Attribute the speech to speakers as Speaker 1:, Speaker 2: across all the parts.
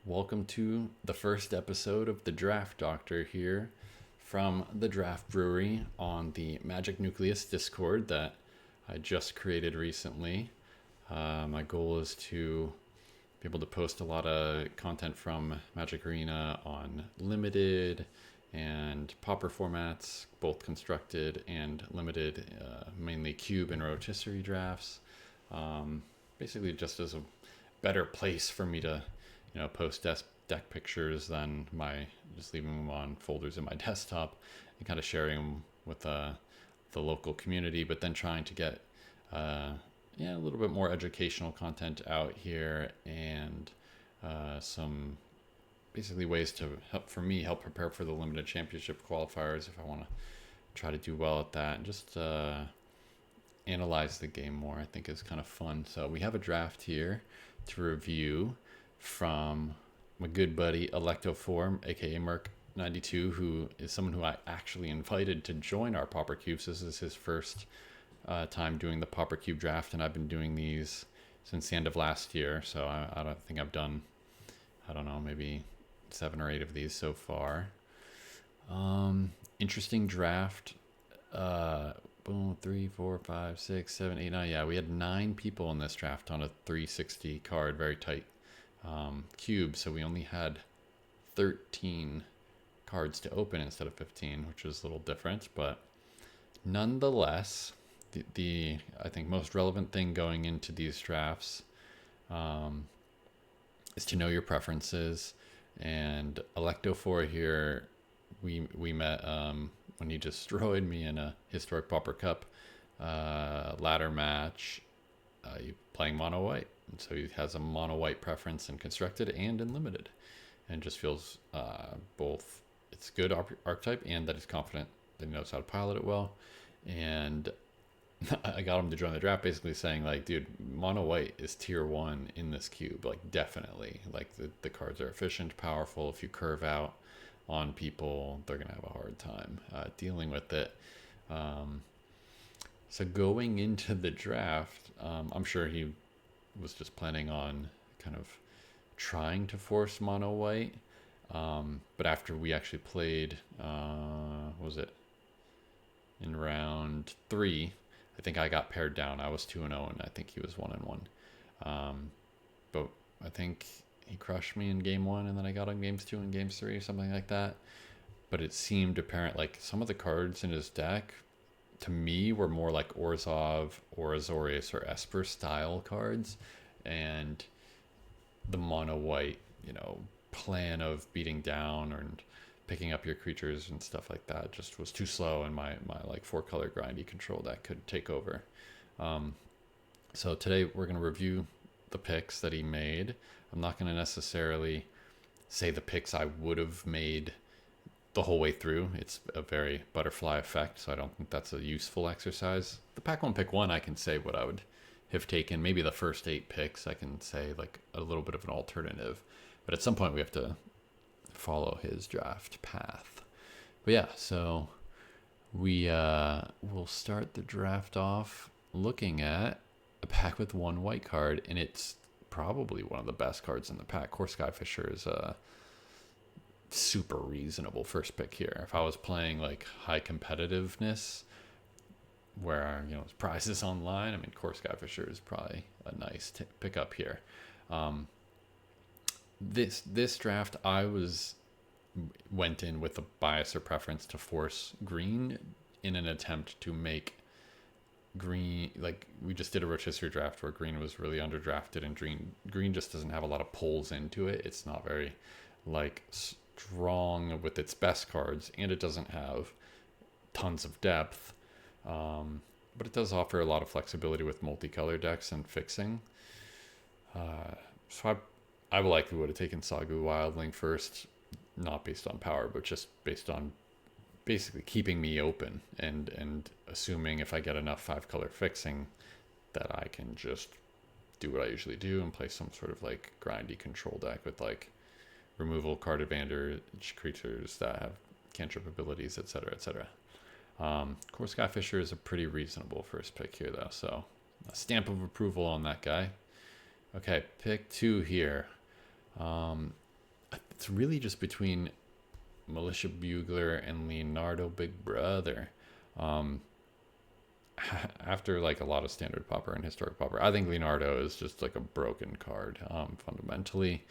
Speaker 1: Welcome to the first episode of The Draft Doctor here from the Draft Brewery on the Magic Nucleus Discord that I just created recently. My goal is to be able to post a lot of content from Magic Arena on limited and Pauper formats, both constructed and limited, mainly cube and rotisserie drafts. Um, Basically, just as a better place for me to post deck pictures than my just leaving them on folders in my desktop and kind of sharing them with the local community, but then trying to get uh, a little bit more educational content out here and some basically ways to help prepare for the limited championship qualifiers if I want to try to do well at that and just analyze the game more. I think is kind of fun. So we have a draft here to review from my good buddy Alecto4, aka Merc92, who is someone who I actually invited to join our Pauper Cubes. This is his first time doing the Pauper Cube draft, and I've been doing these since the end of last year. So I don't think I've done, I don't know, maybe 7 or 8 of these so far. Interesting draft. Boom, 3, 4, 5, 6, 7, 8, 9. Yeah, we had 9 people in this draft on a 360 card, very tight cube. So we only had 13 cards to open instead of 15, which was a little different. But nonetheless, the I think most relevant thing going into these drafts is to know your preferences. And Alecto4 here, we met when he destroyed me in a historic Pauper Cup ladder match, playing mono white. And so he has a mono white preference in constructed and in limited, and just feels both it's good archetype and that he's confident that he knows how to pilot it well. And I got him to join the draft basically saying, like, dude, mono white is tier 1 in this cube, like definitely. Like the cards are efficient, powerful. If you curve out on people, they're gonna have a hard time dealing with it. So going into the draft, I'm sure he was just planning on kind of trying to force mono white. But after we actually played, what was it, in round 3, I think I got paired down. I was 2-0, and I think he was 1-1. But I think he crushed me in game 1, and then I got on games 2 and games 3 or something like that. But it seemed apparent, like some of the cards in his deck, to me, were more like Orzhov or Azorius or Esper style cards, and the mono white, plan of beating down or picking up your creatures and stuff like that just was too slow, and my like 4-color grindy control that could take over. So today we're going to review the picks that he made. I'm not going to necessarily say the picks I would have made the whole way through. It's a very butterfly effect, so I don't think that's a useful exercise. The pack 1 pick 1, I can say what I would have taken. Maybe the first 8 picks, I can say like a little bit of an alternative. But at some point we have to follow his draft path. But yeah, so we will start the draft off looking at a pack with 1 white card, and it's probably one of the best cards in the pack. Core Skyfisher is a super reasonable first pick here. If I was playing like high competitiveness where it's prizes online, I mean, Core Skyfisher is probably a nice pick up here. This draft, I went in with a bias or preference to force green in an attempt to make green, like we just did a rotisserie draft where green was really underdrafted, and green just doesn't have a lot of pulls into it. It's not very like strong with its best cards, and it doesn't have tons of depth, but it does offer a lot of flexibility with multicolor decks and fixing. So I likely would have taken Sagu Wildling first, not based on power, but just based on basically keeping me open and assuming if I get enough 5-color fixing that I can just do what I usually do and play some sort of like grindy control deck with like removal card advantage creatures that have cantrip abilities, etc., etc. Core Skyfisher is a pretty reasonable first pick here, though, so a stamp of approval on that guy. Okay, pick 2 here. it's really just between Militia Bugler and Leonardo Big Brother. Um, After like a lot of standard Pauper and historic Pauper, I think Leonardo is just like a broken card fundamentally.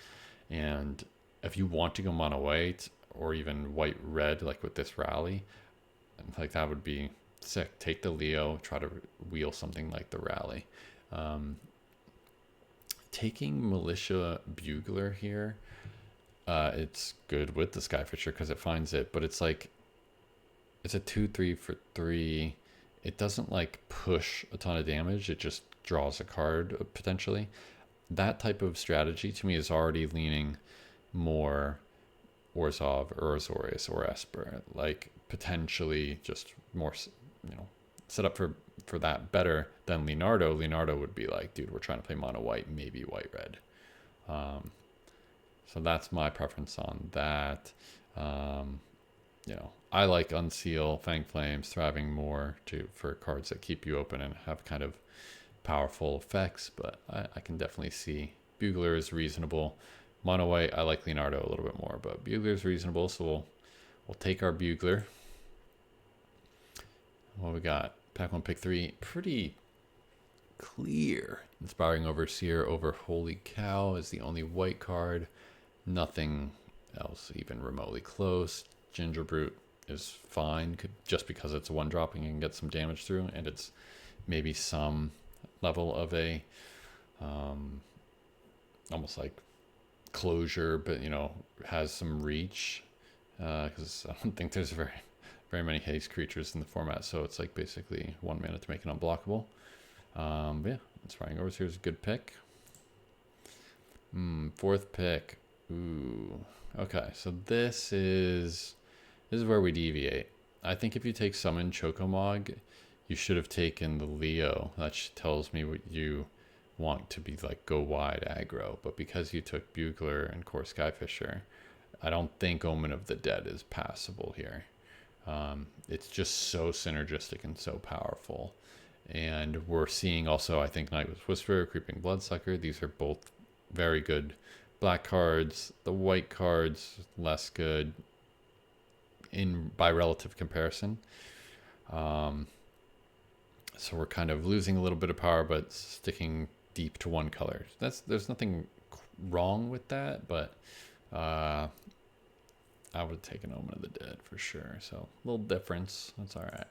Speaker 1: And if you want to go mono white or even white red, like with this rally, like that would be sick. Take the Leo, try to wheel something like the rally. Um, Taking Militia Bugler here, it's good with the Skyfisher because it finds it, but it's like it's a 2/3 for 3. It doesn't like push a ton of damage. It just draws a card potentially. That type of strategy to me is already leaning more Orzhov or Azorius or Esper, like potentially just more, set up for that better than Leonardo. Leonardo would be like, dude, we're trying to play mono white, maybe white red. So that's my preference on that. I like Unseal, Fang Flames, Thriving more for cards that keep you open and have kind of powerful effects, but I can definitely see Bugler is reasonable. Mono white, I like Leonardo a little bit more, but Bugler is reasonable, so we'll take our Bugler. What we got? Pack 1, pick 3. Pretty clear. Inspiring Overseer over Holy Cow is the only white card. Nothing else even remotely close. Ginger Brute is fine, just because it's a 1-drop and you can get some damage through, and it's maybe some level of a almost like closure, but has some reach, because I don't think there's very many haste creatures in the format, so it's like basically 1 mana to make it unblockable. But yeah, Inspiring Overseer is a good pick. 4th pick. Ooh, okay, so this is where we deviate. I think if you take Summon Chocomog, you should have taken the Leo. That tells me what you want to be like, go wide aggro. But because you took Bugler and Core Skyfisher, I don't think Omen of the Dead is passable here. It's just so synergistic and so powerful. And we're seeing also, I think, Night Whisperer, Creeping Bloodsucker. These are both very good black cards. The white cards, less good by relative comparison. So we're kind of losing a little bit of power, but sticking deep to one color. There's nothing wrong with that, but I would have taken Omen of the Dead for sure. So a little difference. That's all right.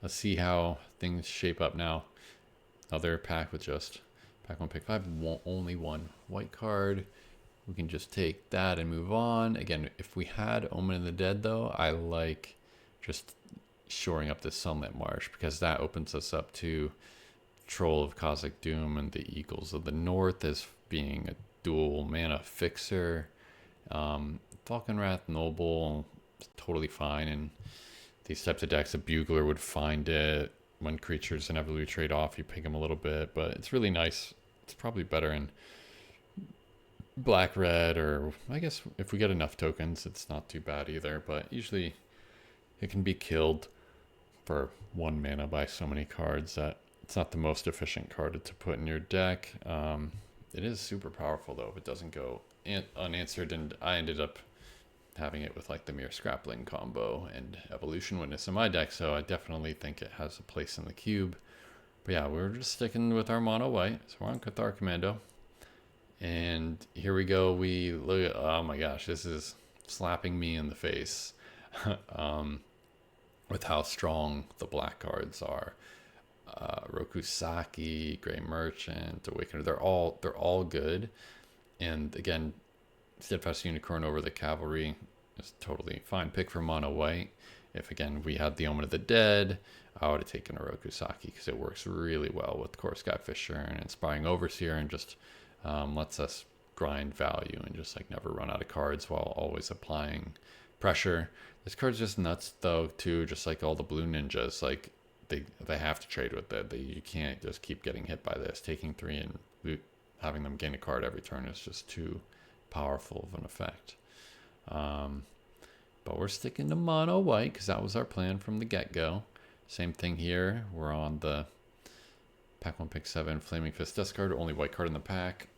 Speaker 1: Let's see how things shape up now. Another pack with just pack 1, pick 5. Only one white card. We can just take that and move on. Again, if we had Omen of the Dead, though, I like just shoring up this Sunlit Marsh, because that opens us up to Troll of Cosmic Doom and the Eagles of the North as being a dual mana fixer. Falconwrath Noble, totally fine. And these types of decks, a Bugler would find it. When creatures inevitably trade off, you pick them a little bit, but it's really nice. It's probably better in black red, or I guess if we get enough tokens, it's not too bad either, but usually it can be killed for 1 mana by so many cards that it's not the most efficient card to put in your deck. It is super powerful though if it doesn't go unanswered, and I ended up having it with like the Mere Scrappling combo and Evolution Witness in my deck, so I definitely think it has a place in the cube. But yeah, we're just sticking with our mono white, so we're on Cathar Commando. And here we go. We look at, oh my gosh, this is slapping me in the face with how strong the black cards are. Rokusaki, Grey Merchant, Awakener, they're all good. And again, Steadfast Unicorn over the Cavalry is totally fine pick for mono white. If again we had the Omen of the Dead, I would have taken a Rokusaki because it works really well with Core Skyfisher and Inspiring Overseer, and just lets us grind value and just like never run out of cards while always applying pressure. This card's just nuts though too, just like all the blue ninjas, like they have to trade with it. You can't just keep getting hit by this. Taking 3 and having them gain a card every turn is just too powerful of an effect. But we're sticking to mono white because that was our plan from the get-go. Same thing here. We're on the pack 1, pick 7, Flaming Fist discard, only white card in the pack.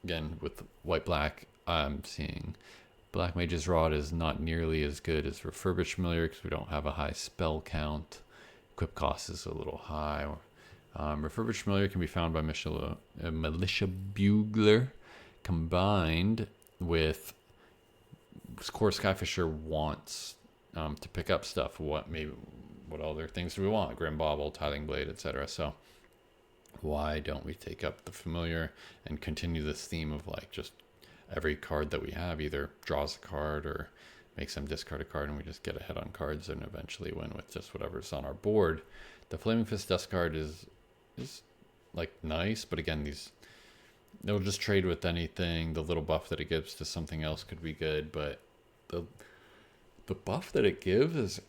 Speaker 1: Again, with white black, I'm seeing Black Mage's Rod is not nearly as good as Refurbished Familiar because we don't have a high spell count. Equip cost is a little high. Refurbished Familiar can be found by Militia Bugler combined with Core Skyfisher wants to pick up stuff. What other things do we want? Grim Bauble, Tithing Blade, etc. So why don't we take up the Familiar and continue this theme of like just every card that we have either draws a card or makes them discard a card, and we just get ahead on cards and eventually win with just whatever's on our board. The Flaming Fist Dust card is like nice, but again, they'll just trade with anything. The little buff that it gives to something else could be good, but the buff that it gives is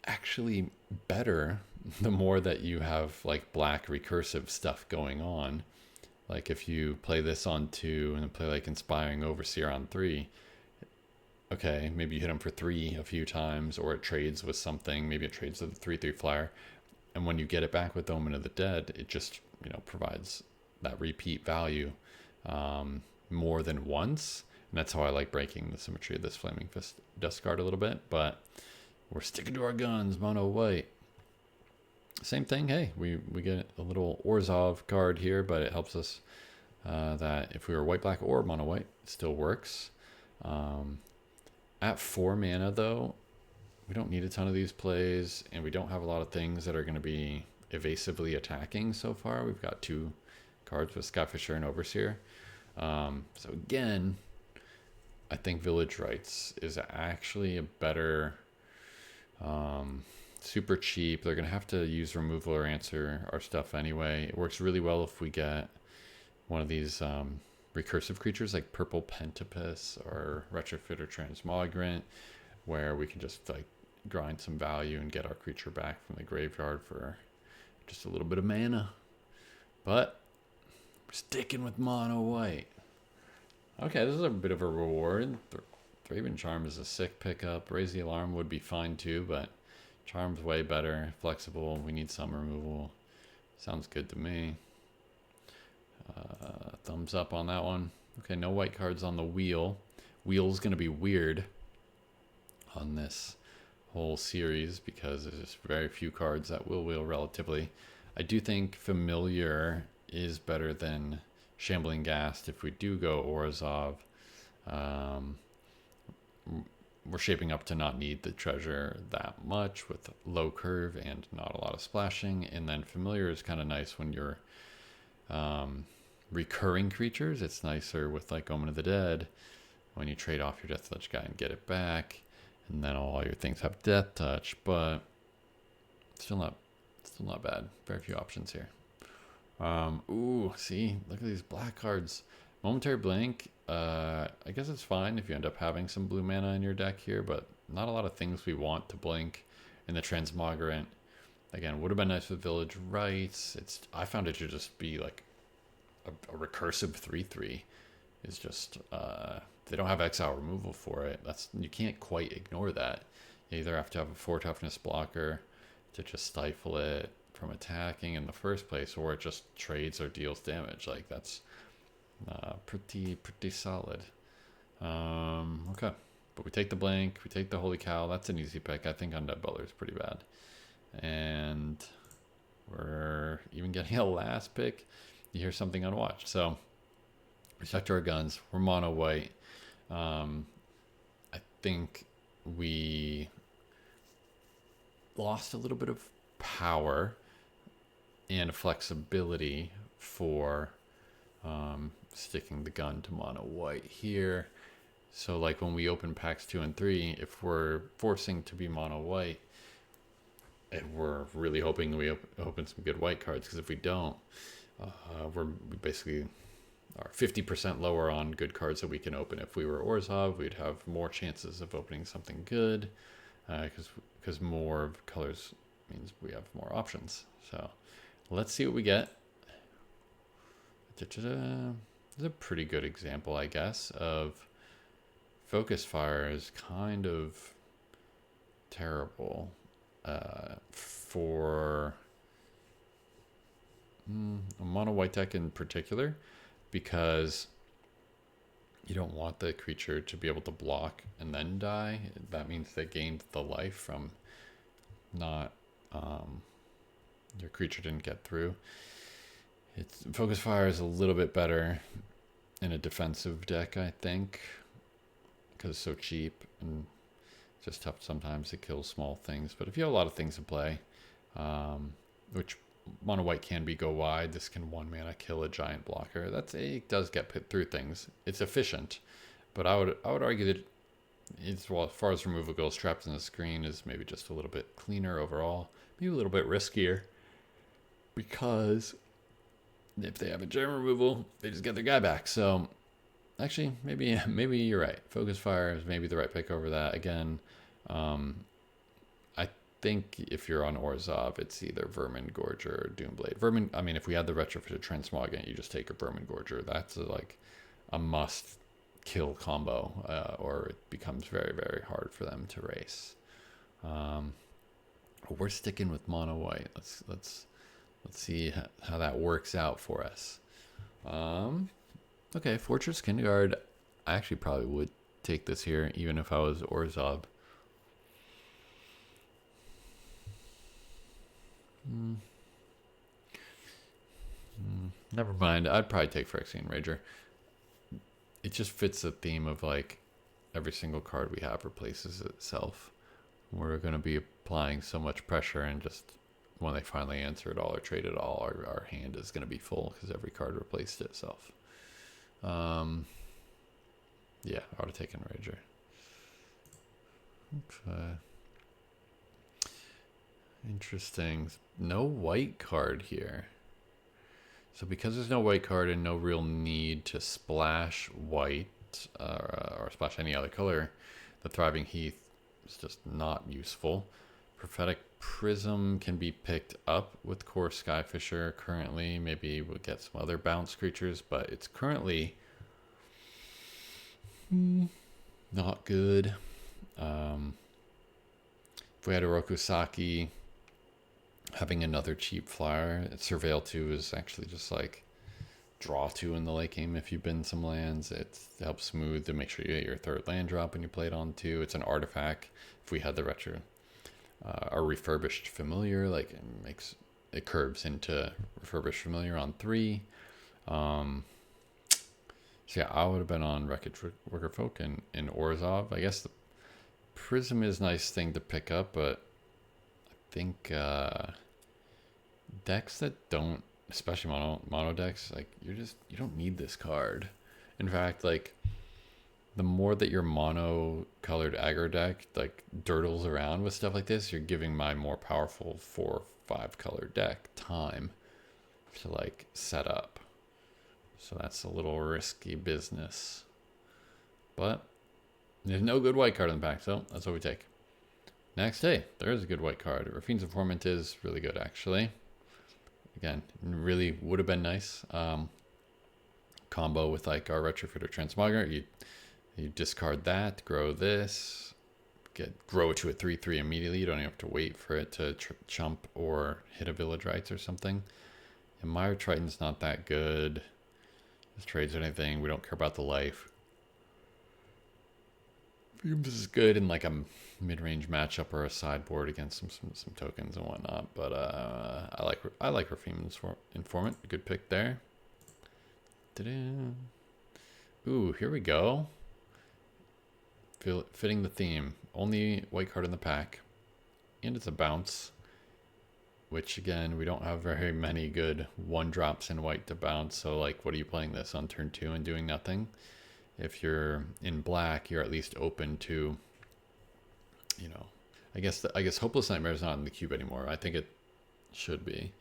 Speaker 1: actually better the more that you have like black recursive stuff going on. Like if you play this on 2 and play like Inspiring Overseer on 3, okay, maybe you hit him for 3 a few times, or it trades with something. Maybe it trades with a 3/3 flyer, and when you get it back with Omen of the Dead, it just provides that repeat value more than once. And that's how I like breaking the symmetry of this Flaming Fist Dust card a little bit. But we're sticking to our guns, mono white. Same thing, hey, we get a little Orzhov card here, but it helps us that if we were white, black, or mono white, it still works. At 4 mana, though, we don't need a ton of these plays, and we don't have a lot of things that are going to be evasively attacking so far. We've got 2 cards with Skyfisher and Overseer. So again, I think Village Rites is actually a better... super cheap. They're going to have to use removal or answer our stuff anyway. It works really well if we get one of these recursive creatures like Purple Pentapus or Retrofit or Transmogrant, where we can just like grind some value and get our creature back from the graveyard for just a little bit of mana. But we're sticking with mono white. Okay, this is a bit of a reward. Thraben Charm is a sick pickup. Raise the Alarm would be fine too, but Charm's way better. Flexible. We need some removal. Sounds good to me. Thumbs up on that one. Okay, no white cards on the wheel. Wheel's going to be weird on this whole series because there's just very few cards that will wheel relatively. I do think Familiar is better than Shambling Ghast if we do go Orzhov. We're shaping up to not need the treasure that much with low curve and not a lot of splashing. And then Familiar is kind of nice when you're recurring creatures. It's nicer with like Omen of the Dead when you trade off your Death Touch guy and get it back. And then all your things have Death Touch, but still not bad. Very few options here. Ooh, see, look at these black cards. Momentary Blink, I guess it's fine if you end up having some blue mana in your deck here, but not a lot of things we want to blink. And the Transmogrant, again, would have been nice with Village Rites. I found it to just be like a recursive 3/3. Is just they don't have exile removal for it. You can't quite ignore that. You either have to have a 4 toughness blocker to just stifle it from attacking in the first place, or it just trades or deals damage. Like that's pretty solid. Okay, but we take the Blank, we take the Holy Cow. That's an easy pick. I think Undead Butler is pretty bad, and we're even getting a last pick. You hear something unwatched. So we stuck to our guns. We're mono white. I think we lost a little bit of power and flexibility for sticking the gun to mono white here. So like when we open packs 2 and 3, if we're forcing to be mono white, and we're really hoping we open some good white cards, because if we don't, we basically are 50% lower on good cards that we can open. If we were Orzhov, we'd have more chances of opening something good, because more of colors means we have more options. So let's see what we get. This is a pretty good example, I guess, of Focus Fire is kind of terrible for a mono white deck in particular, because You don't want the creature to be able to block and then die. That means they gained the life from not your creature didn't get through. It's focus fire is a little bit better in a defensive deck, I think, because it's so cheap and just tough sometimes to kill small things. But if you have a lot of things in play, which mono white can be go wide, this can 1 mana kill a giant blocker. It does get put through things. It's efficient, but I would argue that it's, well, as far as removal goes, trapped in the screen is maybe just a little bit cleaner overall, maybe a little bit riskier, because if they have a gem removal, they just get their guy back. So actually, maybe you're right. Focus fire is maybe the right pick over that. Again, I think if you're on Orzhov, it's either Vermin Gorger or Doomblade. Vermin, I mean, if we had the retrofitted Transmogant, you just take a Vermin Gorger. That's like a must kill combo, or it becomes very, very hard for them to race. We're sticking with mono white. Let's see how that works out for us. Okay, Fortress Kinderguard. I actually probably would take this here, even if I was Orzhov. Never mind. I'd probably take Phyrexian Rager. It just fits the theme of like every single card we have replaces itself. We're going to be applying so much pressure, and just when they finally answer it all or trade it all, our hand is going to be full because every card replaced itself. Yeah, I would have taken Rager. Okay. Interesting. No white card here. So because there's no white card and no real need to splash white or splash any other color, the Thriving Heath is just not useful. Prophetic Prism can be picked up with Core Skyfisher currently. Maybe we'll get some other bounce creatures, but it's currently not good. If we had a Rokusaki, having another cheap flyer, Surveil 2 is actually just like draw 2 in the late game if you bin some lands. It helps smooth to make sure you get your third land drop when you play it on 2. It's an artifact. If we had the retro, a refurbished familiar, like it curves into refurbished familiar on 3. So yeah, I would have been on Wreckage Worker Folk and Orzhov. I guess the Prism is a nice thing to pick up, but I think decks that don't, especially mono decks, like you don't need this card. In fact, like the more that your mono colored aggro deck like dirtles around with stuff like this, you're giving my more powerful 4-5 color deck time to like set up. So that's a little risky business. But there's no good white card in the pack, so that's what we take. Next, hey, there is a good white card. Rafine's Informant is really good, actually. Again, really would have been nice. Combo with like our Retrofitter Transmogger. You discard that, grow this, grow it to a 3/3 immediately. You don't even have to wait for it to chump or hit a Village Rites or something. And Mire Triton's not that good. This trades or anything. We don't care about the life. This is good in like a mid-range matchup or a sideboard against some tokens and whatnot. But I like Rafine's Informant. Good pick there. Ta-da. Ooh, here we go. Fitting the theme. Only white card in the pack. And it's a bounce. Which again, we don't have very many good 1-drops in white to bounce. So like, what are you playing this on turn 2 and doing nothing? If you're in black, you're at least open to, you know, I guess Hopeless Nightmare is not in the cube anymore. I think it should be,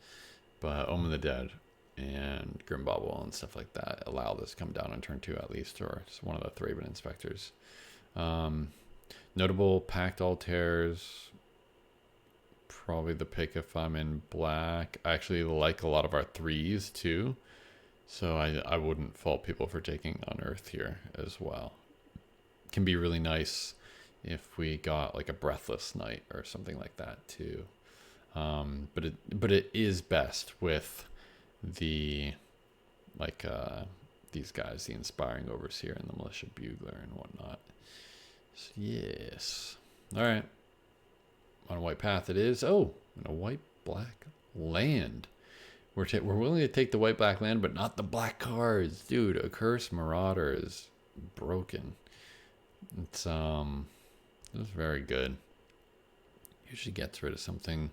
Speaker 1: but Omen of the Dead and Grim Bauble and stuff like that allow this to come down on turn 2 at least, or it's one of the Thraben Inspectors. Notable Pact Altars, probably the pick if I'm in black. I actually like a lot of our 3s too. So I wouldn't fault people for taking Unearth here as well. Can be really nice if we got like a Breathless Night or something like that too. But it is best with the like these guys, the Inspiring Overseer and the Militia Bugler and whatnot. So, yes. All right. On a white path it is. Oh, and a white-black land. We're willing to take the white-black land, but not the black cards. Dude, a Cursed Marauder is broken. It's very good. Usually gets rid of something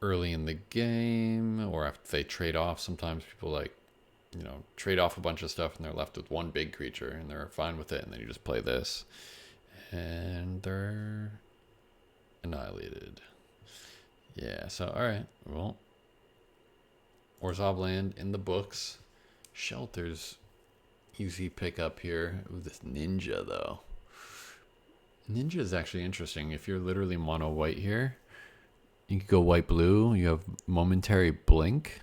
Speaker 1: early in the game, or after they trade off. Sometimes people like, trade off a bunch of stuff and they're left with one big creature and they're fine with it, and then you just play this and they're annihilated. Yeah, so alright. Well, Orzhov land in the books. Shelters easy pick up here. Ooh, this ninja though. Ninja is actually interesting. If you're literally mono white here, you could go white blue. You have Momentary Blink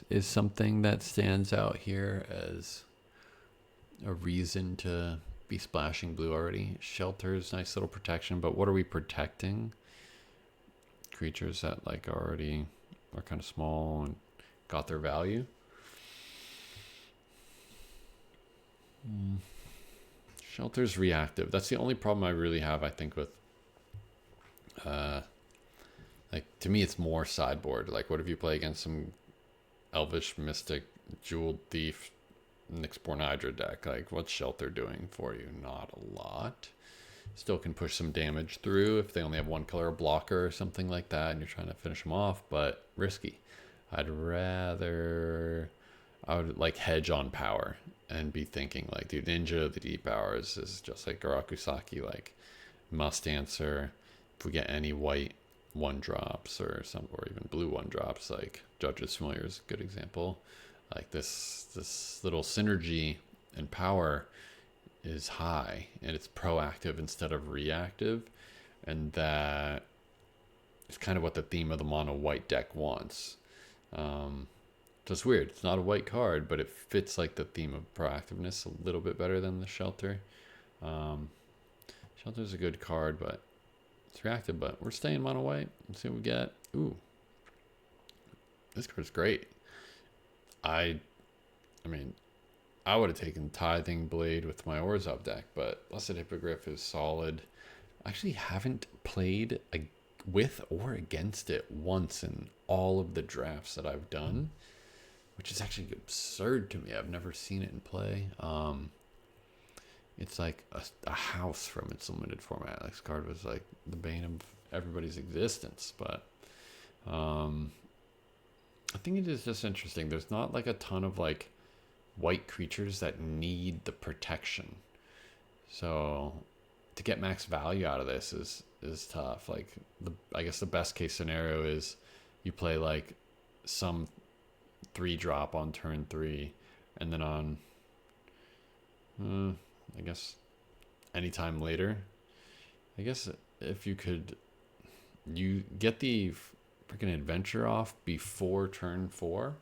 Speaker 1: is something that stands out here as a reason to be splashing blue already. Shelters, nice little protection, but what are we protecting? Creatures that like already are kind of small and got their value. Shelter's reactive. That's the only problem I really have, I think, with like, to me it's more sideboard. Like, what if you play against some Elvish Mystic Jeweled Thief Nyxborn Hydra deck? Like, what's Shelter doing for you? Not a lot. Still can push some damage through if they only have one color blocker or something like that and you're trying to finish them off, but risky. I would like hedge on power and be thinking like, dude, Ninja the Deep Hours is just like Garakusaki, like must answer. If we get any white 1-drops or even blue 1-drops, like Judge's Familiar is a good example. Like this little synergy and power is high and it's proactive instead of reactive, and that is kind of what the theme of the mono white deck wants. So it's weird. It's not a white card, but it fits like the theme of proactiveness a little bit better than the Shelter. Shelter's a good card, but it's reactive. But we're staying mono white. Let's see what we get. Ooh, this card's great. I mean, I would have taken Tithing Blade with my Orzhov deck, but Blessed Hippogriff is solid. I actually haven't played with or against it once in all of the drafts that I've done, which is actually absurd to me. I've never seen it in play. It's like a house from its limited format. This card was like the bane of everybody's existence, but I think it is just interesting. There's not like a ton of like white creatures that need the protection. So to get max value out of this is tough. Like I guess the best case scenario is you play like some 3-drop on turn 3, and then on I guess anytime later. I guess if you get the freaking adventure off before turn 4.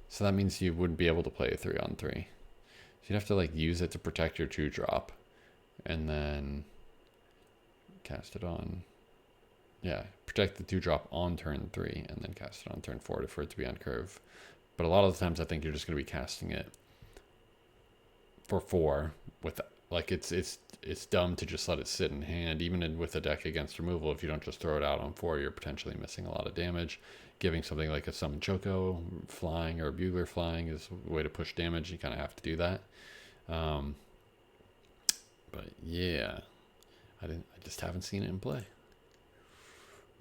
Speaker 1: So that means you wouldn't be able to play a 3-on-3. So you'd have to like use it to protect your 2-drop and then cast it on. Yeah, protect the 2-drop on turn 3 and then cast it on turn 4 for it to be on curve. But a lot of the times I think you're just going to be casting it for 4 with like it's dumb to just let it sit in hand. Even with a deck against removal, if you don't just throw it out on 4, you're potentially missing a lot of damage. Giving something like a Summon Choco flying or a Bugler flying is a way to push damage. You kind of have to do that. But yeah, I just haven't seen it in play.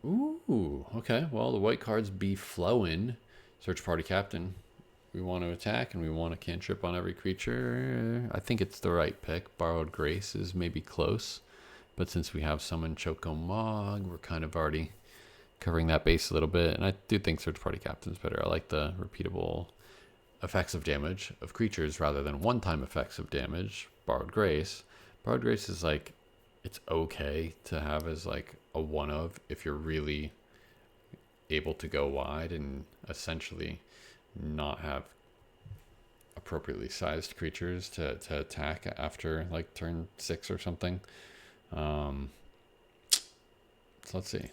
Speaker 1: Ooh, okay. Well, the white cards be flowing. Search Party Captain. We want to attack and we want a cantrip on every creature. I think it's the right pick. Borrowed Grace is maybe close, but since we have Summon Choco Mog, we're kind of already covering that base a little bit. And I do think Search Party Captain's better. I like the repeatable effects of damage of creatures rather than one-time effects of damage. Borrowed Grace is like, it's okay to have as like a one of if you're really able to go wide and essentially not have appropriately sized creatures to attack after like turn 6 or something. So let's see.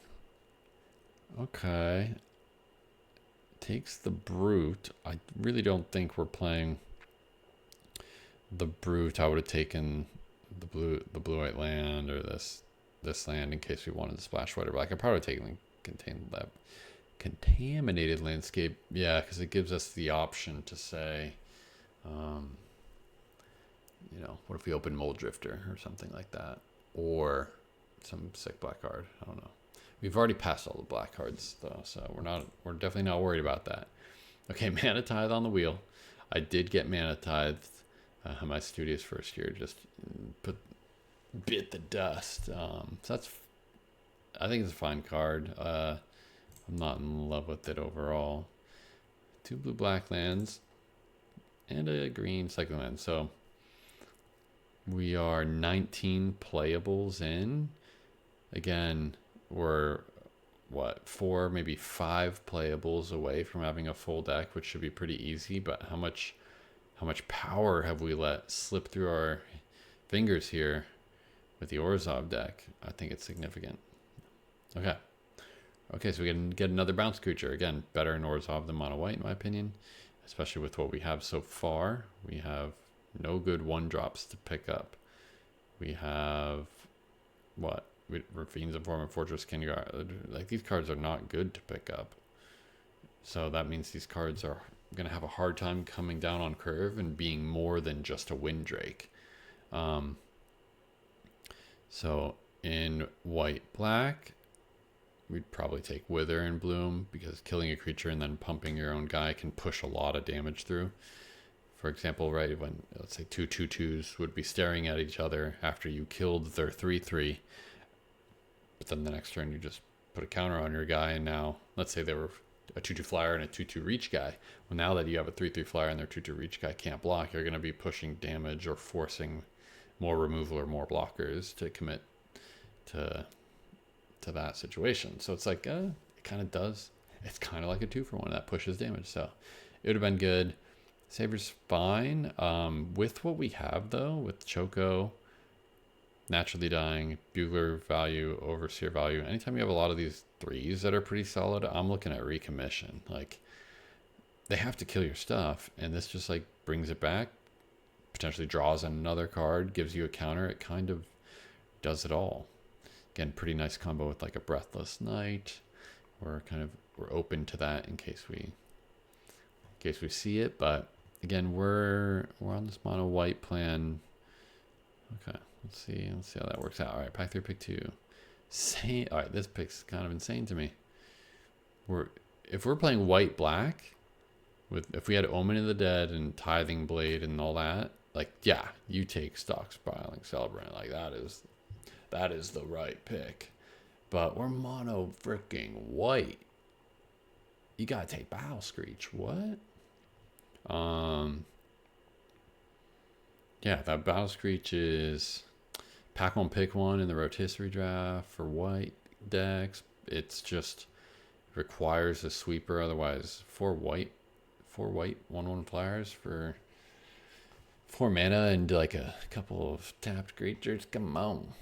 Speaker 1: Okay. Takes the Brute. I really don't think we're playing the brute, I would have taken the blue white land or this land in case we wanted to splash white or black. I probably would have taken that contaminated landscape. Yeah, because it gives us the option to say, um, what if we open Mold Drifter or something like that, or some sick black card. I don't know. We've already passed all the black cards though, so we're definitely not worried about that. Okay, Mana Tithe on the wheel. I did get Mana Tithe. My studious first year just bit the dust. So I think it's a fine card. I'm not in love with it overall. 2 blue black lands and a green cycling land. So we are 19 playables in. Again, we're 4, maybe 5 playables away from having a full deck, which should be pretty easy. But how much power have we let slip through our fingers here with the Orzhov deck? I think it's significant. Okay, so we can get another bounce creature. Again, better in Orzhov than mono white, in my opinion, especially with what we have so far. We have no good 1-drops to pick up. We have Fiends of Form and Fortress Kindergarten. Like, these cards are not good to pick up. So that means these cards are going to have a hard time coming down on curve and being more than just a Windrake. So in white-black, we'd probably take Wither and Bloom, because killing a creature and then pumping your own guy can push a lot of damage through. For example, right, when, let's say, 2 2/2s would be staring at each other after you killed their 3/3, but then the next turn you just put a counter on your guy, and now, let's say they were a 2/2 flyer and a 2/2 reach guy. Well, now that you have a 3/3 flyer and their 2/2 reach guy can't block, you're going to be pushing damage or forcing more removal or more blockers to commit to that situation. So it's like, it kind of does. It's kind of like a 2-for-1 that pushes damage. So it would have been good. Saber's fine. With what we have, though, with Choco, Naturally Dying, Bugler value, Overseer value, anytime you have a lot of these 3s that are pretty solid, I'm looking at Recommission. Like, they have to kill your stuff, and this just, like, brings it back, potentially draws another card, gives you a counter. It kind of does it all. Again, pretty nice combo with, like, a Breathless Knight. We're open to that in case we see it, but again, we're on this mono white plan. Okay, let's see how that works out. All right, pack 3, pick 2. All right, this pick's kind of insane to me. If we're playing white black, if we had Omen of the Dead and Tithing Blade and all that, like, yeah, you take Stockpiling Celebrant. Like, that is the right pick. But we're mono freaking white. You gotta take Battle Screech. What? Yeah, that Battle Screech is pack 1, pick 1 in the rotisserie draft for white decks. It's just requires a sweeper. Otherwise, 4 white 1/1 flyers for 4 mana and like a couple of tapped creatures. Come on.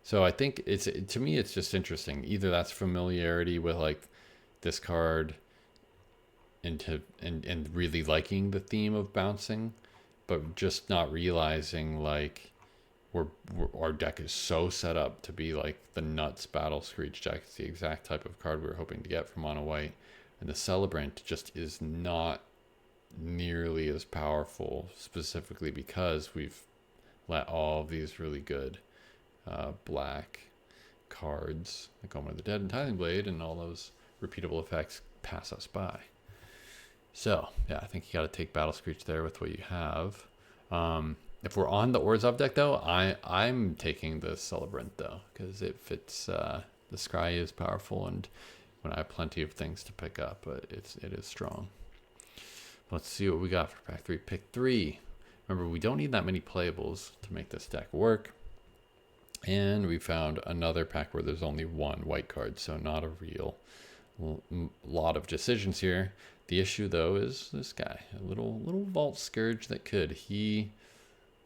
Speaker 1: So I think to me it's just interesting. Either that's familiarity with like this card and really liking the theme of bouncing, but just not realizing like our deck is so set up to be like the nuts Battle Screech deck. It's the exact type of card we were hoping to get from mono white, and the Celebrant just is not nearly as powerful, specifically because we've let all of these really good black cards like Omen of the Dead and Tithing Blade and all those repeatable effects pass us by. So yeah, I think you got to take Battle Screech there with what you have. If we're on the Orzhov deck though, I'm taking the Celebrant though, because it fits. The Scry is powerful, and when I have plenty of things to pick up, but it is strong. Let's see what we got for pack 3, pick 3. Remember, we don't need that many playables to make this deck work. And we found another pack where there's only 1 white card, so not a real lot of decisions here. The issue, though, is this guy, a little Vault Scourge that could. He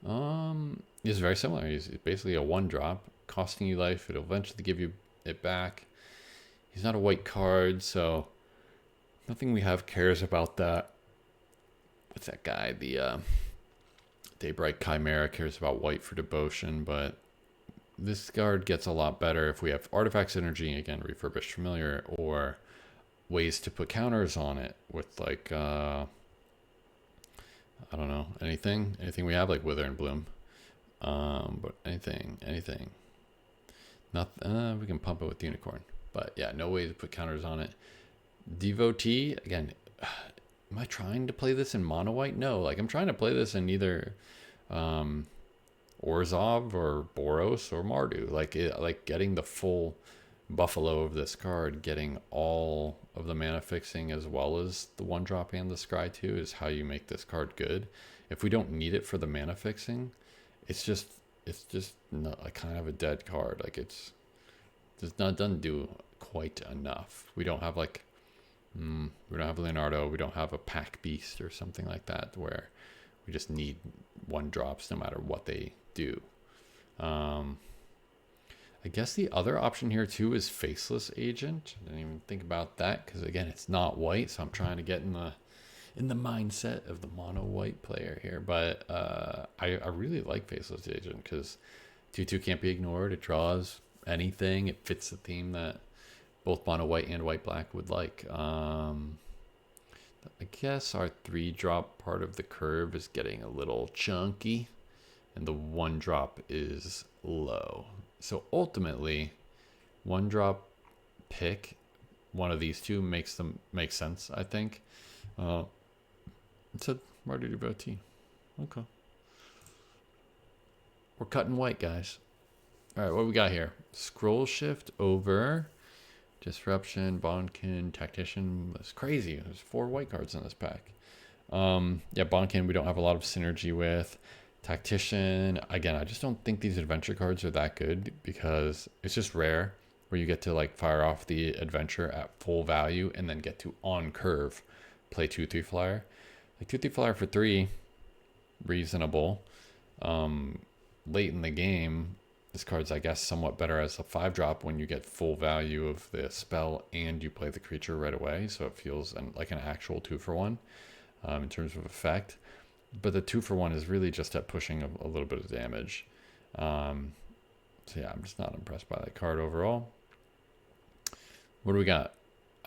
Speaker 1: is very similar. He's basically a 1-drop, costing you life. It'll eventually give you it back. He's not a white card, so nothing we have cares about that. what's that guy? The Daybreak Chimera cares about white for devotion, but this card gets a lot better if we have artifact synergy, again, refurbished familiar, or ways to put counters on it with like I don't know, anything we have, like Wither and Bloom. But anything. Nothing. We can pump it with Unicorn, but yeah, no way to put counters on it. Devotee, again, am I trying to play this in mono white? No, like I'm trying to play this in either Orzhov or Boros or Mardu. Like getting the full buffalo of this card, getting all of the mana fixing as well as the 1-drop and the scry 2 is how you make this card good. If we don't need it for the mana fixing, it's just not a kind of a dead card. Like it's just not, doesn't do quite enough. We don't have like we don't have Leonardo, we don't have a pack beast or something like that where we just need 1-drops no matter what they do. I guess the other option here too is Faceless Agent. I didn't even think about that because again, it's not white, so I'm trying to get in the mindset of the mono white player here. But I really like Faceless Agent because 2/2 can't be ignored. It draws anything. It fits the theme that both mono white and white black would like. I guess our 3-drop part of the curve is getting a little chunky, and the 1-drop is low. So ultimately, 1-drop pick one of these two makes sense, I think. It's a Martyr Devotee. Okay. We're cutting white, guys. All right, what we got here? Scroll Shift over Disruption, Bonkin, Tactician. That's crazy. There's 4 white cards in this pack. Yeah, Bonkin we don't have a lot of synergy with. Tactician, again, I just don't think these adventure cards are that good because it's just rare where you get to like fire off the adventure at full value and then get to on curve play 2/3 flyer. Like 2/3 flyer for 3, reasonable. Late in the game, this card's I guess somewhat better as a 5-drop when you get full value of the spell and you play the creature right away, so it feels like an actual 2-for-1 in terms of effect. But the 2-for-1 is really just at pushing a little bit of damage. So yeah, I'm just not impressed by that card overall. What do we got?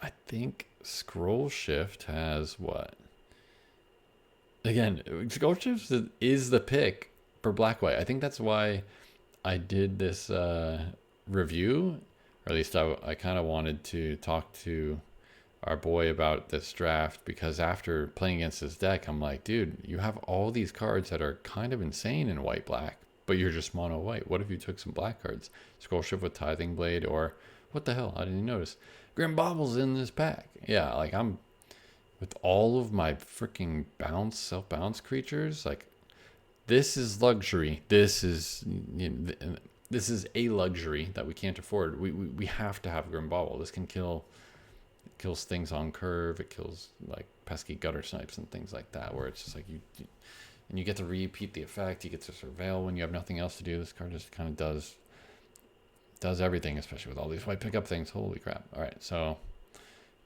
Speaker 1: I think Scroll Shift has what? Again, Scroll Shift is the pick for black-white. I think that's why I did this review, or at least I kind of wanted to talk to our boy about this draft, because after playing against this deck, I'm like, dude, you have all these cards that are kind of insane in white black, but you're just mono white. What if you took some black cards? Scroll Shift with Tithing Blade, or what the hell? I didn't even notice. Grim Bobble's in this pack. Yeah, like I'm with all of my freaking self-bounce creatures. Like this is luxury. This is this is a luxury that we can't afford. We have to have Grim Bobble. This can kills things on curve. It kills like pesky gutter snipes and things like that, where it's just like and you get to repeat the effect. You get to surveil when you have nothing else to do. This card just kind of does everything, especially with all these white pickup things. Holy crap. All right, so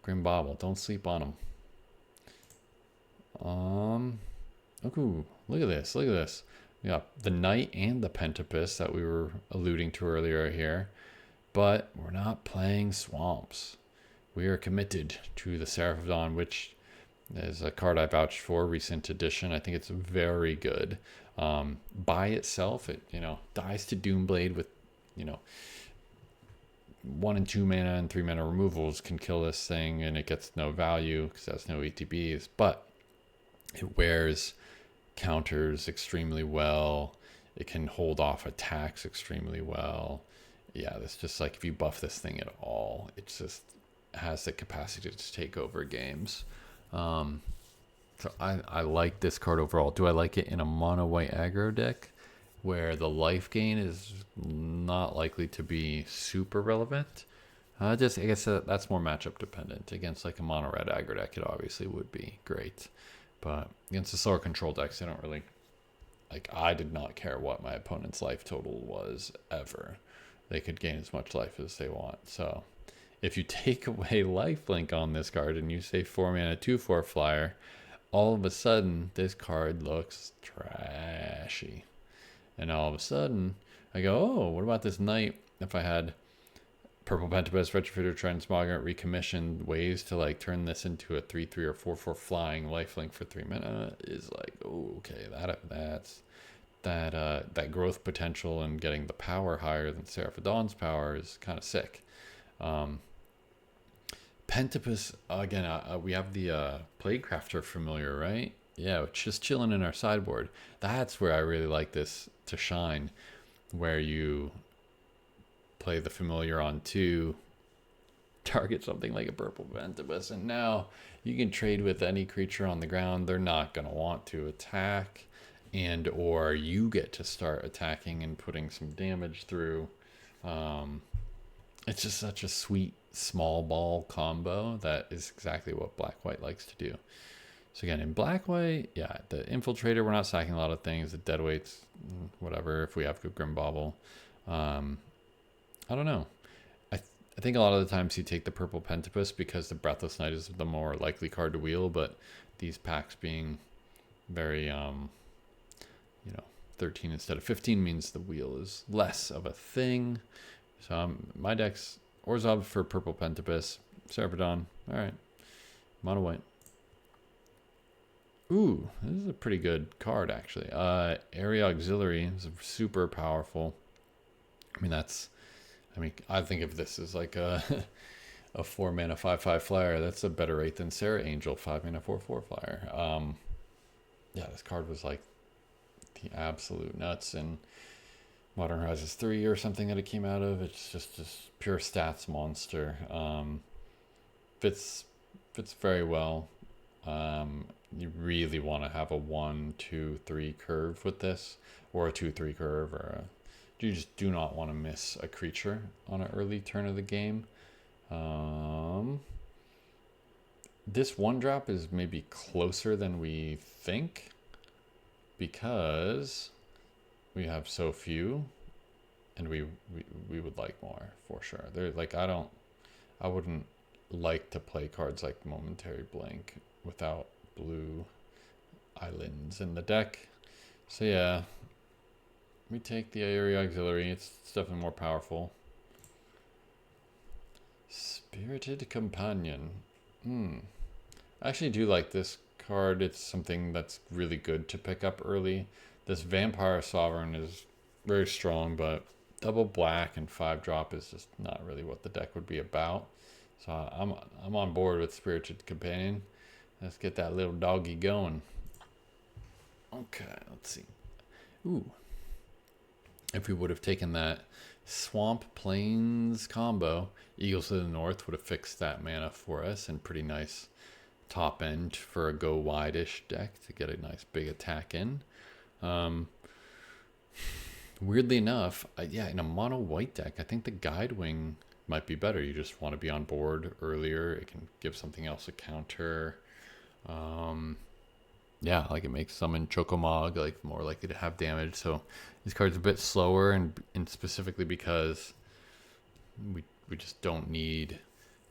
Speaker 1: Grim Bobble, don't sleep on them. Ooh, look at this. We got the Knight and the Pentapus that we were alluding to earlier here, but we're not playing Swamps. We are committed to the Seraph of Dawn, which is a card I vouched for, recent edition. I think it's very good. By itself, it dies to Doomblade with 1 and 2 mana and 3 mana removals can kill this thing, and it gets no value because it has no ETBs. But it wears counters extremely well. It can hold off attacks extremely well. Yeah, that's just like if you buff this thing at all, it just has the capacity to take over games. So I like this card overall. Do I like it in a mono white aggro deck where the life gain is not likely to be super relevant? I guess that's more matchup dependent. Against like a mono red aggro deck, it obviously would be great. But against the slower control decks, they don't really, I did not care what my opponent's life total was ever. They could gain as much life as they want. So if you take away lifelink on this card and you say 4 mana 2/4 flyer, all of a sudden this card looks trashy. And all of a sudden I go, oh, what about this knight? If I had Purple Pentabus, Retrofitter, Transmogrant, Recommissioned, ways to like turn this into a 3/3 or 4/4 flying lifelink for 3 mana is like, oh, okay, that's that growth potential and getting the power higher than Seraph of Dawn's power is kind of sick. Pentapus, again, we have the Plaguecrafter familiar, right? Yeah, just chilling in our sideboard. That's where I really like this to shine, where you play the familiar on 2, target something like a Purple Pentapus, and now you can trade with any creature on the ground. They're not going to want to attack, and or you get to start attacking and putting some damage through. It's just such a sweet small ball combo that is exactly what black-white likes to do. So again, in black-white, yeah, the Infiltrator, we're not sacking a lot of things. The Deadweights, whatever, if we have good Grim Bauble. I don't know. I think a lot of the times you take the Purple Pentapus because the Breathless Knight is the more likely card to wheel, but these packs being very, 13 instead of 15 means the wheel is less of a thing. So my deck's Orzhov for Purple Pentapus, Seraph of Dawn. All right, mono white. Ooh, this is a pretty good card actually. Area Auxiliary is super powerful. I think if this is like a 4 mana 5/5 flyer, that's a better rate than Sarah Angel 5 mana 4/4 flyer. Yeah, this card was like the absolute nuts in Modern Horizons 3 or something that it came out of. It's just this pure stats monster. Fits very well. You really want to have a 1, 2, 3 curve with this, or a 2-3 curve, or you just do not want to miss a creature on an early turn of the game. This 1-drop is maybe closer than we think because we have so few, and we would like more for sure. They're like, I wouldn't like to play cards like Momentary Blank without blue islands in the deck. So yeah, we take the Area Auxiliary. It's definitely more powerful. Spirited Companion. I actually do like this card. It's something that's really good to pick up early. This Vampire Sovereign is very strong, but double black and 5-drop is just not really what the deck would be about. So I'm on board with Spirited Companion. Let's get that little doggy going. Okay, let's see. Ooh. If we would have taken that Swamp Plains combo, Eagles to the North would have fixed that mana for us, and pretty nice top end for a go wide-ish deck to get a nice big attack in. Weirdly enough, in a mono white deck, I think the Guidewing might be better. You just want to be on board earlier. It can give something else a counter. Like it makes summon Chocomog like more likely to have damage. So these cards are a bit slower, and specifically because we just don't need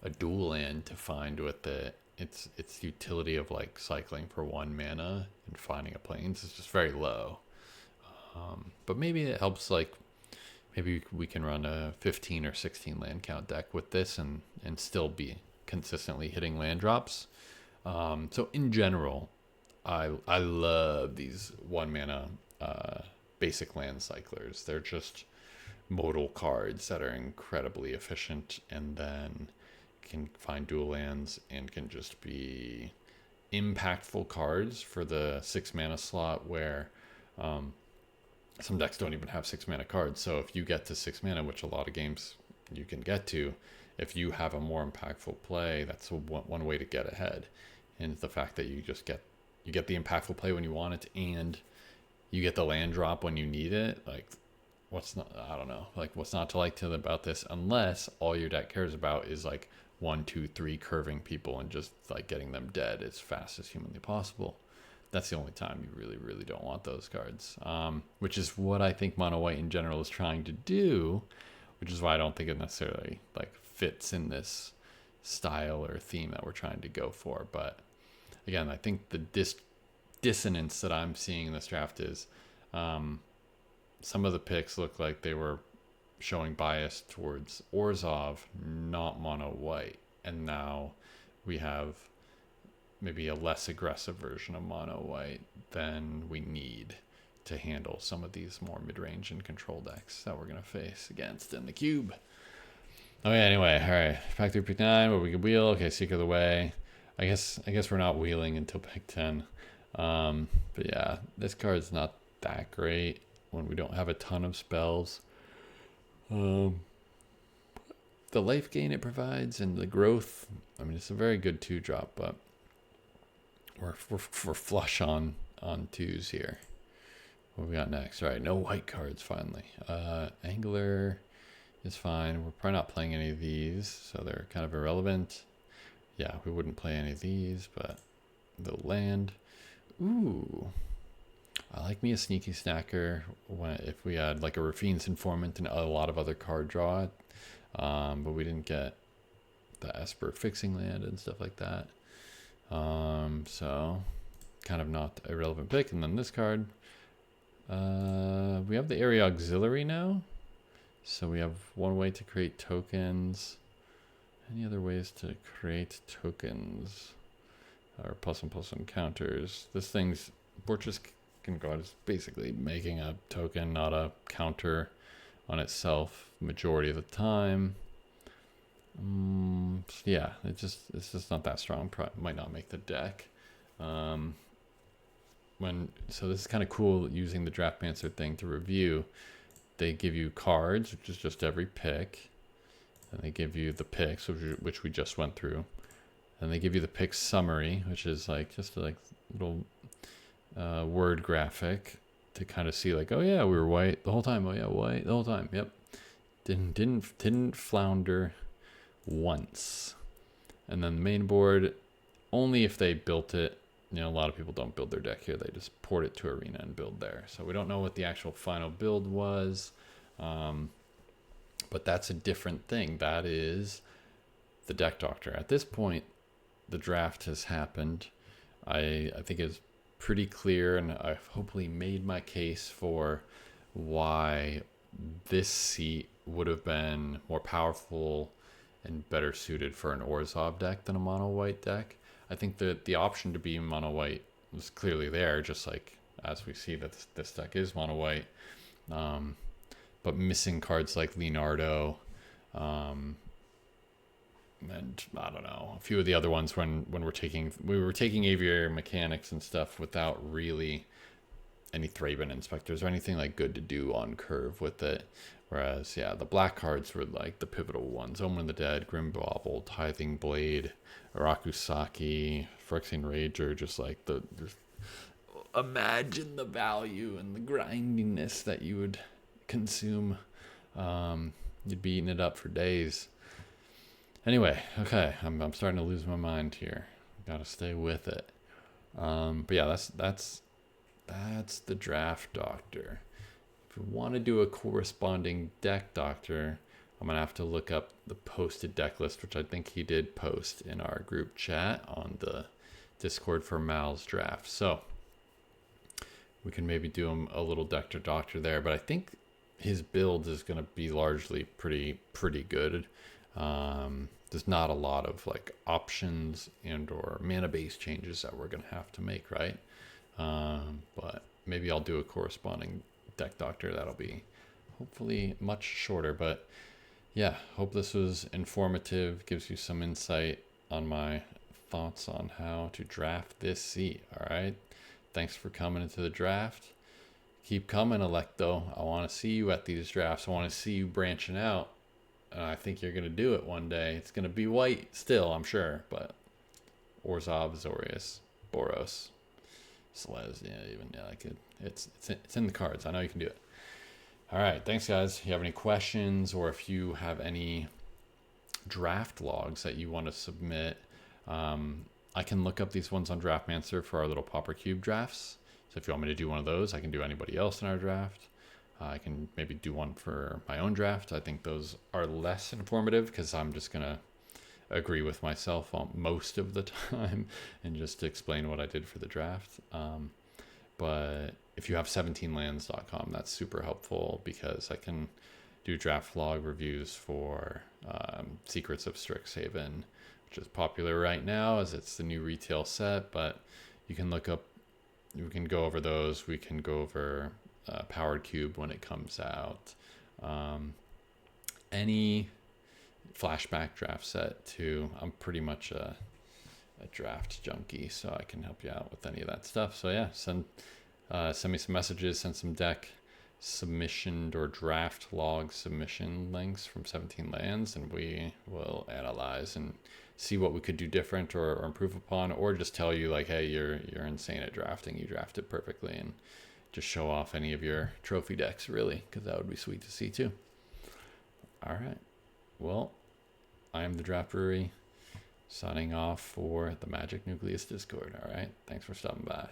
Speaker 1: a dual land to find with its utility of like cycling for 1 mana and finding a plains is just very low. But maybe it helps, like maybe we can run a 15 or 16 land count deck with this and still be consistently hitting land drops. So in general, I love these 1 mana basic land cyclers. They're just modal cards that are incredibly efficient, and then can find dual lands and can just be impactful cards for the 6 mana slot, where some decks don't even have 6 mana cards. So if you get to 6 mana, which a lot of games you can get to, if you have a more impactful play, that's one way to get ahead. And the fact that you get the impactful play when you want it, and you get the land drop when you need it. Like, what's not to like about this, unless all your deck cares about is like 1, 2, 3 curving people and just like getting them dead as fast as humanly possible. That's the only time you really, really don't want those cards, which is what I think mono white in general is trying to do, which is why I don't think it necessarily like fits in this style or theme that we're trying to go for. But again, I think the dissonance that I'm seeing in this draft is some of the picks look like they were showing bias towards Orzhov, not mono white. And now we have maybe a less aggressive version of mono white than we need to handle some of these more mid-range and control decks that we're going to face against in the cube. Okay, anyway, all right. Factory pick 9, where we can wheel. Okay, Seeker of the Way. I guess we're not wheeling until pick 10. But yeah, this card's not that great when we don't have a ton of spells. The life gain it provides and the growth, I mean, it's a very good 2-drop, but we're flush on 2s here. What we got next? All right, no white cards finally. Angler is fine. We're probably not playing any of these, so they're kind of irrelevant. Yeah, we wouldn't play any of these, but the land. Ooh, I like me a sneaky snacker if we had like a Rafine's Informant and a lot of other card draw. But we didn't get the Esper fixing land and stuff like that. So kind of not a relevant pick. And then this card, we have the area auxiliary now. So we have one way to create tokens. Any other ways to create tokens? Or +1/+1 counters. This thing's, Fortress can go out as basically making a token, not a counter on itself majority of the time. Yeah, it's just not that strong. Might not make the deck. So this is kind of cool using the Draftmancer thing to review. They give you cards, which is just every pick, and they give you the picks, which we just went through. And they give you the pick summary, which is like just a little word graphic to kind of see like, oh yeah, we were white the whole time. Oh yeah, white the whole time. Yep. Didn't flounder once. And then the main board, only if they built it. You know, a lot of people don't build their deck here. They just port it to Arena and build there. So we don't know what the actual final build was. But that's a different thing. That is the deck doctor. At this point, the draft has happened. I think it's pretty clear, and I've hopefully made my case for why this seat would have been more powerful and better suited for an Orzhov deck than a mono white deck. I think that the option to be mono white was clearly there, just like as we see that this deck is mono white. But missing cards like Leonardo, and I don't know, a few of the other ones when we were taking aviary mechanics and stuff without really any Thraben inspectors or anything like good to do on curve with it. Whereas, yeah, the black cards were like the pivotal ones: Omen of the Dead, Grim Bauble, Tithing Blade, Arakusaki, Phyrexian Rager. Just like just imagine the value and the grindiness that you would consume. You'd be eating it up for days. Anyway, okay, I'm starting to lose my mind here. Gotta stay with it. But yeah, that's the draft doctor. If you want to do a corresponding deck doctor, I'm gonna have to look up the posted deck list, which I think he did post in our group chat on the Discord for Mal's draft. So we can maybe do him a little deck doctor there, but I think his build is gonna be largely pretty good. There's not a lot of like options and or mana base changes that we're gonna have to make, right? But maybe I'll do a corresponding deck doctor that'll be hopefully much shorter. But yeah, hope this was informative, gives you some insight on my thoughts on how to draft this seat. All right, thanks for coming into the draft. Keep coming, Alecto. I want to see you at these drafts. I want to see you branching out. I think you're going to do it one day. It's going to be white still, I'm sure. But Orzhov, Zorius, Boros, Selesnya, it's in the cards. I know you can do it. All right. Thanks, guys. If you have any questions or if you have any draft logs that you want to submit, I can look up these ones on Draftmancer for our little Pauper Cube drafts. So if you want me to do one of those, I can do anybody else in our draft. I can maybe do one for my own draft. I think those are less informative because I'm just going to agree with myself on most of the time and just explain what I did for the draft. But if you have 17lands.com, that's super helpful because I can do draft log reviews for Secrets of Strixhaven, which is popular right now as it's the new retail set. But you can look up, we can go over those. We can go over Powered Cube when it comes out. Any flashback draft set too. I'm pretty much a draft junkie, so I can help you out with any of that stuff. So yeah, send me some messages, send some deck submission or draft log submission links from 17 lands, and we will analyze and see what we could do different or improve upon, or just tell you like, hey, you're insane at drafting, you drafted perfectly, and just show off any of your trophy decks, really, because that would be sweet to see too. All right, well, I am the Draft Brewery, signing off for the Magic Nucleus Discord. All right, thanks for stopping by.